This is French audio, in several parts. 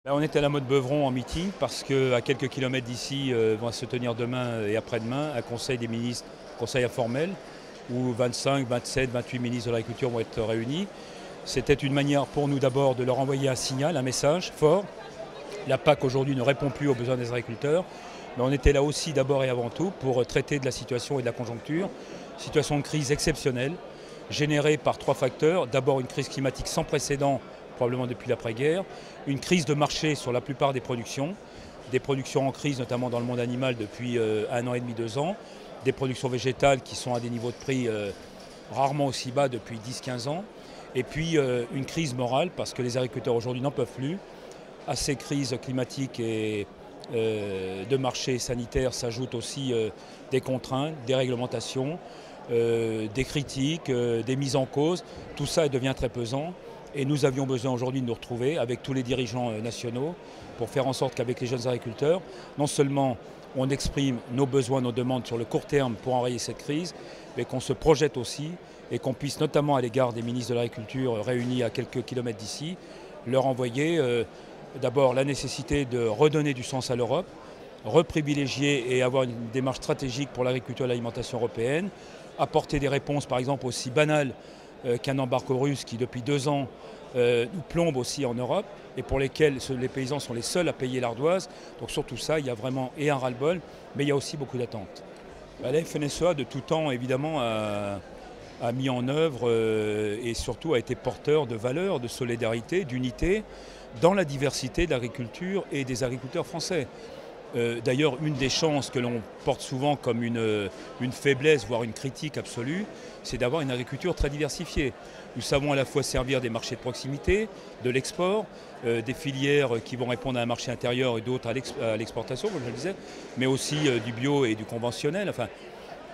Là, on est à la Motte Beuvron en meeting parce qu'à quelques kilomètres d'ici va se tenir demain et après-demain un conseil des ministres, conseil informel, où 25, 27, 28 ministres de l'agriculture vont être réunis. C'était une manière pour nous d'abord de leur envoyer un signal, un message fort. La PAC aujourd'hui ne répond plus aux besoins des agriculteurs, mais on était là aussi d'abord et avant tout pour traiter de la situation et de la conjoncture. Situation de crise exceptionnelle, générée par trois facteurs. D'abord une crise climatique sans précédent, probablement depuis l'après-guerre, une crise de marché sur la plupart des productions en crise notamment dans le monde animal depuis 1 an et demi, 2 ans, des productions végétales qui sont à des niveaux de prix rarement aussi bas depuis 10-15 ans, et puis une crise morale parce que les agriculteurs aujourd'hui n'en peuvent plus. À ces crises climatiques et de marché sanitaire s'ajoutent aussi des contraintes, des réglementations, des critiques, des mises en cause. Tout ça devient très pesant. Et nous avions besoin aujourd'hui de nous retrouver avec tous les dirigeants nationaux pour faire en sorte qu'avec les jeunes agriculteurs, non seulement on exprime nos besoins, nos demandes sur le court terme pour enrayer cette crise, mais qu'on se projette aussi et qu'on puisse notamment à l'égard des ministres de l'Agriculture réunis à quelques kilomètres d'ici, leur envoyer d'abord la nécessité de redonner du sens à l'Europe, reprivilégier et avoir une démarche stratégique pour l'agriculture et l'alimentation européenne, apporter des réponses par exemple aussi banales qu'un embargo russe qui depuis 2 ans nous plombe aussi en Europe et pour lesquels les paysans sont les seuls à payer l'ardoise. Donc sur tout ça, il y a vraiment et un ras-le-bol, mais il y a aussi beaucoup d'attentes. La FNSEA de tout temps évidemment a mis en œuvre et surtout a été porteur de valeurs, de solidarité, d'unité dans la diversité de l'agriculture et des agriculteurs français. D'ailleurs, une des chances que l'on porte souvent comme une faiblesse, voire une critique absolue, c'est d'avoir une agriculture très diversifiée. Nous savons à la fois servir des marchés de proximité, de l'export, des filières qui vont répondre à un marché intérieur et d'autres à l'exportation, comme je le disais, mais aussi du bio et du conventionnel. Enfin,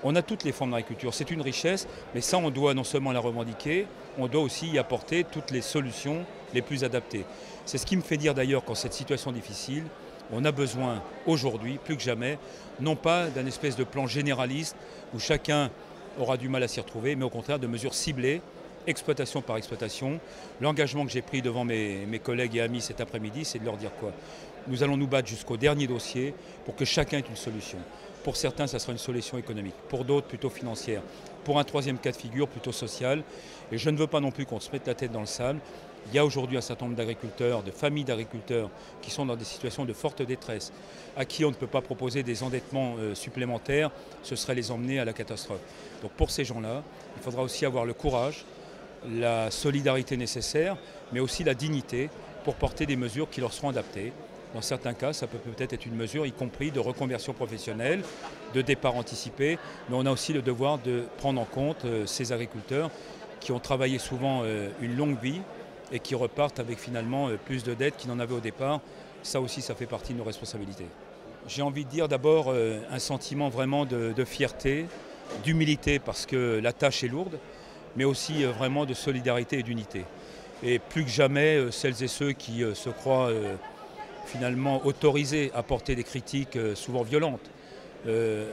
on a toutes les formes d'agriculture. C'est une richesse, mais ça, on doit non seulement la revendiquer, on doit aussi y apporter toutes les solutions les plus adaptées. C'est ce qui me fait dire d'ailleurs qu'en cette situation difficile, on a besoin aujourd'hui, plus que jamais, non pas d'un espèce de plan généraliste où chacun aura du mal à s'y retrouver, mais au contraire de mesures ciblées, exploitation par exploitation. L'engagement que j'ai pris devant mes collègues et amis cet après-midi, c'est de leur dire quoi? Nous allons nous battre jusqu'au dernier dossier pour que chacun ait une solution. Pour certains, ça sera une solution économique. Pour d'autres, plutôt financière. Pour un troisième cas de figure, plutôt social. Et je ne veux pas non plus qu'on se mette la tête dans le sable. Il y a aujourd'hui un certain nombre d'agriculteurs, de familles d'agriculteurs qui sont dans des situations de forte détresse, à qui on ne peut pas proposer des endettements supplémentaires, ce serait les emmener à la catastrophe. Donc pour ces gens-là, il faudra aussi avoir le courage, la solidarité nécessaire, mais aussi la dignité pour porter des mesures qui leur seront adaptées. Dans certains cas, ça peut peut-être être une mesure, y compris de reconversion professionnelle, de départ anticipé, mais on a aussi le devoir de prendre en compte ces agriculteurs qui ont travaillé souvent une longue vie et qui repartent avec finalement plus de dettes qu'ils n'en avaient au départ. Ça aussi, ça fait partie de nos responsabilités. J'ai envie de dire d'abord un sentiment vraiment de fierté, d'humilité parce que la tâche est lourde, mais aussi vraiment de solidarité et d'unité. Et plus que jamais, celles et ceux qui se croient finalement autorisés à porter des critiques souvent violentes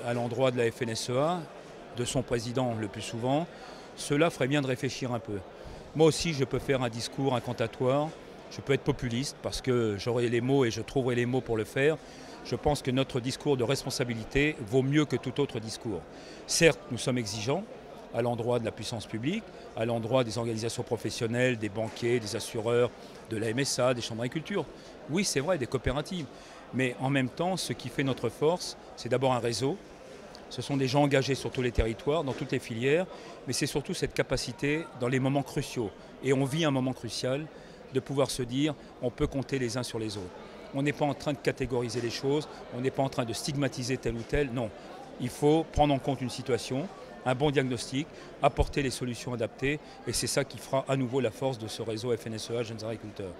à l'endroit de la FNSEA, de son président le plus souvent, cela ferait bien de réfléchir un peu. Moi aussi, je peux faire un discours incantatoire, je peux être populiste parce que j'aurai les mots et je trouverai les mots pour le faire. Je pense que notre discours de responsabilité vaut mieux que tout autre discours. Certes, nous sommes exigeants à l'endroit de la puissance publique, à l'endroit des organisations professionnelles, des banquiers, des assureurs, de la MSA, des chambres d'agriculture. Oui, c'est vrai, des coopératives. Mais en même temps, ce qui fait notre force, c'est d'abord un réseau. Ce sont des gens engagés sur tous les territoires, dans toutes les filières, mais c'est surtout cette capacité dans les moments cruciaux. Et on vit un moment crucial de pouvoir se dire on peut compter les uns sur les autres. On n'est pas en train de catégoriser les choses, on n'est pas en train de stigmatiser tel ou tel, non. Il faut prendre en compte une situation, un bon diagnostic, apporter les solutions adaptées, et c'est ça qui fera à nouveau la force de ce réseau FNSEA Jeunes Agriculteurs.